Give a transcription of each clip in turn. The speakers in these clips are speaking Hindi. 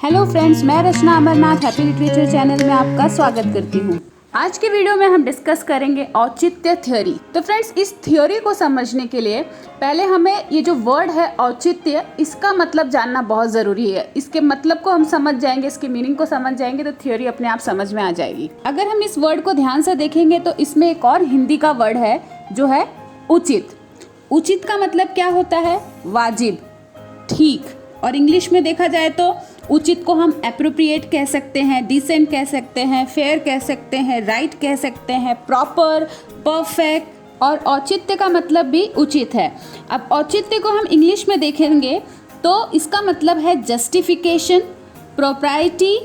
हेलो फ्रेंड्स, मैं रचना अमरनाथ हैप्पी लिटरेचर चैनल में आपका स्वागत करती हूँ। आज के वीडियो में हम डिस्कस करेंगे औचित्य थ्योरी। तो फ्रेंड्स, इस थ्योरी को समझने के लिए पहले हमें ये जो वर्ड है औचित्य, इसका मतलब जानना बहुत ज़रूरी है। इसके मतलब को हम समझ जाएंगे, इसके मीनिंग को समझ जाएंगे तो थ्योरी अपने आप समझ में आ जाएगी। अगर हम इस वर्ड को ध्यान से देखेंगे तो इसमें एक और हिंदी का वर्ड है जो है उचित। उचित का मतलब क्या होता है? वाजिब, ठीक। और इंग्लिश में देखा जाए तो उचित को हम एप्रोप्रिएट कह सकते हैं, डिसेंट कह सकते हैं, फेयर कह सकते हैं, राइट कह सकते हैं, प्रॉपर, परफेक्ट। और औचित्य का मतलब भी उचित है। अब औचित्य को हम इंग्लिश में देखेंगे तो इसका मतलब है जस्टिफिकेशन, प्रोप्राइटी,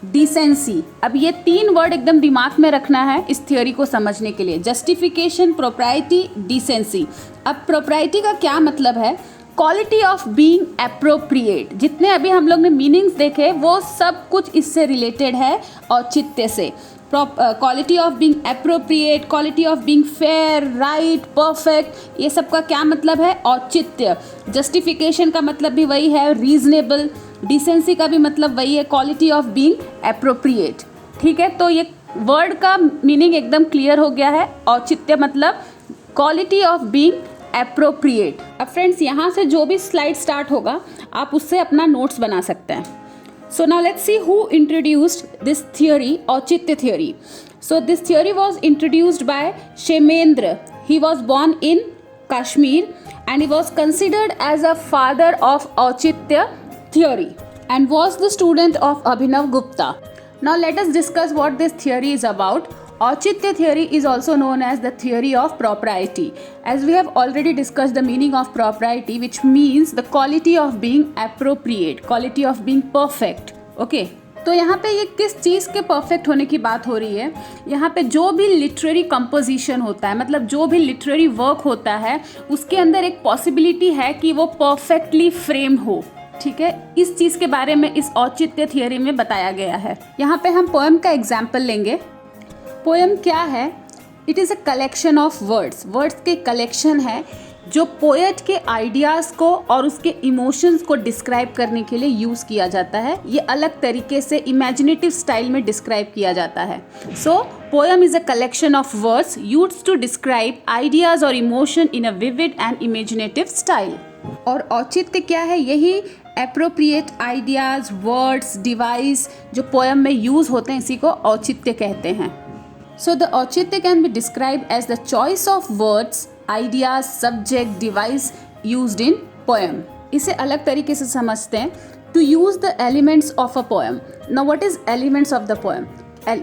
डिसेंसी। अब ये तीन वर्ड एकदम दिमाग में रखना है इस थ्योरी को समझने के लिए। Justification, propriety, decency. अब प्रोप्राइटी का क्या मतलब है? Quality of being appropriate. जितने अभी हम लोग ने मीनिंग्स देखे वो सब कुछ इससे रिलेटेड है औचित्य से। Quality of being appropriate, quality of being fair, right, perfect, ये सब का क्या मतलब है? औचित्य। जस्टिफिकेशन का मतलब भी वही है, रीजनेबल। डिसेंसी का भी मतलब वही है, क्वालिटी ऑफ बीइंग एप्रोप्रिएट। ठीक है, तो ये वर्ड का मीनिंग एकदम क्लियर हो गया है। औचित्य मतलब क्वालिटी ऑफ बीइंग एप्रोप्रिएट। अब फ्रेंड्स, यहाँ से जो भी स्लाइड स्टार्ट होगा आप उससे अपना नोट्स बना सकते हैं। So now let's see who introduced this theory, Auchitya theory. So this theory was introduced by Kshemendra. He was born in Kashmir and he was considered as a father of औचित्य theory and was the student of Abhinav Gupta. Now let us discuss what this theory is about. औचित्य theory is also known as the theory of propriety. As we have already discussed the meaning of propriety, which means the quality of being appropriate, quality of being perfect. Okay? तो यहाँ पे ये किस चीज़ के परफेक्ट होने की बात हो रही है? यहाँ पे जो भी लिटरेरी कंपोजिशन होता है, मतलब जो भी लिटरेरी वर्क होता है, उसके अंदर एक पॉसिबिलिटी है कि वो परफेक्टली फ्रेम्ड हो। ठीक है, इस चीज़ के बारे में इस औचित्य थियोरी में बताया गया है। यहाँ पे हम पोएम का एग्जाम्पल लेंगे। पोएम क्या है? It is a collection of words. Words के कलेक्शन है जो पोएट के आइडियाज़ को और उसके इमोशंस को डिस्क्राइब करने के लिए यूज़ किया जाता है। ये अलग तरीके से इमेजिनेटिव स्टाइल में डिस्क्राइब किया जाता है। So poem is a collection of words used to describe ideas और emotion in a vivid and imaginative style. और औचित्य क्या है? यही एप्रोप्रिएट आइडियाज़, वर्ड्स, डिवाइस जो पोएम में यूज़ होते हैं, इसी को औचित्य कहते हैं। So the औचित्य can be described as the choice of words, ideas, subject, device used in poem. इसे अलग तरीके से समझते हैं। To use the elements of a poem. Now what is elements of the poem?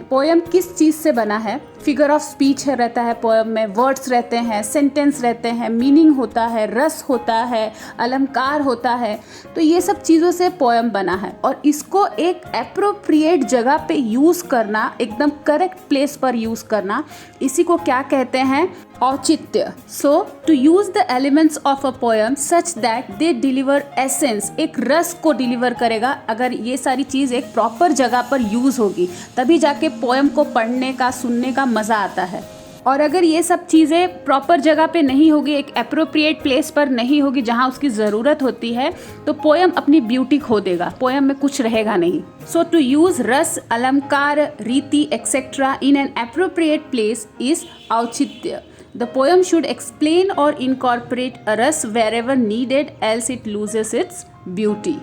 Poem किस चीज़ से बना है? फिगर ऑफ स्पीच है रहता है पोएम में, वर्ड्स रहते हैं, सेंटेंस रहते हैं, मीनिंग होता है, रस होता है, अलंकार होता है। तो ये सब चीज़ों से पोएम बना है और इसको एक एप्रोप्रिएट जगह पे यूज़ करना, एकदम करेक्ट प्लेस पर यूज़ करना, इसी को क्या कहते हैं? औचित्य। So to use the elements of a poem such that they deliver essence, एक रस को डिलीवर करेगा। अगर ये सारी चीज़ एक प्रॉपर जगह पर यूज़ होगी तभी जाके पोएम को पढ़ने का, सुनने का मज़ा आता है। और अगर ये सब चीज़ें प्रॉपर जगह पे नहीं होगी, एक एप्रोप्रिएट प्लेस पर नहीं होगी जहाँ उसकी ज़रूरत होती है, तो पोएम अपनी ब्यूटी खो देगा, पोएम में कुछ रहेगा नहीं। सो टू यूज़ रस, अलंकार, रीति etcetera in an appropriate place is औचित्य। The poem should explain or incorporate a rus wherever needed, else it loses its beauty.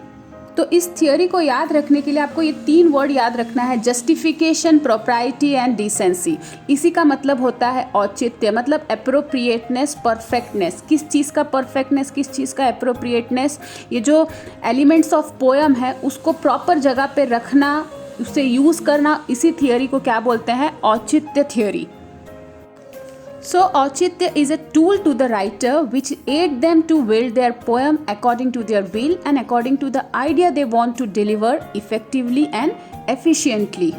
तो इस थियोरी को याद रखने के लिए आपको ये तीन वर्ड याद रखना है, जस्टिफिकेशन, प्रोप्राइटी एंड डिसेंसी। इसी का मतलब होता है औचित्य, मतलब एप्रोप्रिएटनेस, परफेक्टनेस। किस चीज़ का परफेक्टनेस, किस चीज़ का एप्रोप्रिएटनेस? ये जो एलिमेंट्स ऑफ पोएम है उसको प्रॉपर जगह पे रखना, उसे यूज़ करना, इसी थियोरी को क्या बोलते हैं? औचित्य थियोरी। So औचित्य is a tool to the writer which aid them to build their poem according to their will and according to the idea they want to deliver effectively and efficiently.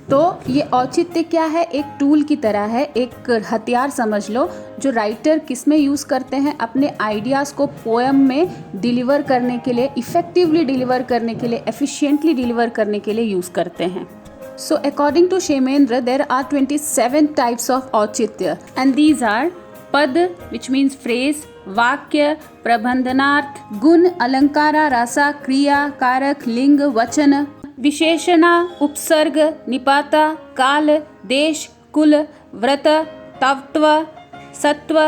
तो ये औचित्य क्या है? एक टूल की तरह है, एक हथियार समझ लो, जो राइटर किस में यूज़ करते हैं? अपने आइडियाज़ को पोएम में डिलीवर करने के लिए, इफ़ेक्टिवली डिलीवर करने के लिए, एफिशिएंटली डिलीवर करने के लिए यूज़ करते हैं। So according to Kshemendra, there are 27 types of औचित्य and these are पद, which means phrase, वाक्य, प्रबंधनार्थ, गुण, अलंकारा, रसा, क्रिया, कारक, लिंग, वचन, विशेषणा, उपसर्ग, निपाता, काल, देश, कुल, व्रत, तत्व, सत्व,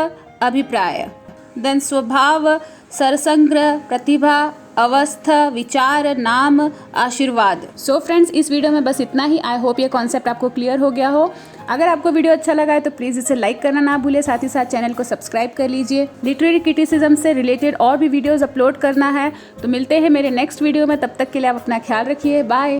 अभिप्राय, देन स्वभाव, सरसंग्रह, प्रतिभा, अवस्था, विचार, नाम, आशीर्वाद। सो फ्रेंड्स, इस वीडियो में बस इतना ही। आई होप ये कॉन्सेप्ट आपको क्लियर हो गया हो। अगर आपको वीडियो अच्छा लगा है तो प्लीज़ इसे लाइक करना ना भूलें, साथ ही साथ चैनल को सब्सक्राइब कर लीजिए। लिटरेरी क्रिटिसिज्म से रिलेटेड और भी वीडियोज़ अपलोड करना है, तो मिलते हैं मेरे नेक्स्ट वीडियो में। तब तक के लिए आप अपना ख्याल रखिए। बाय।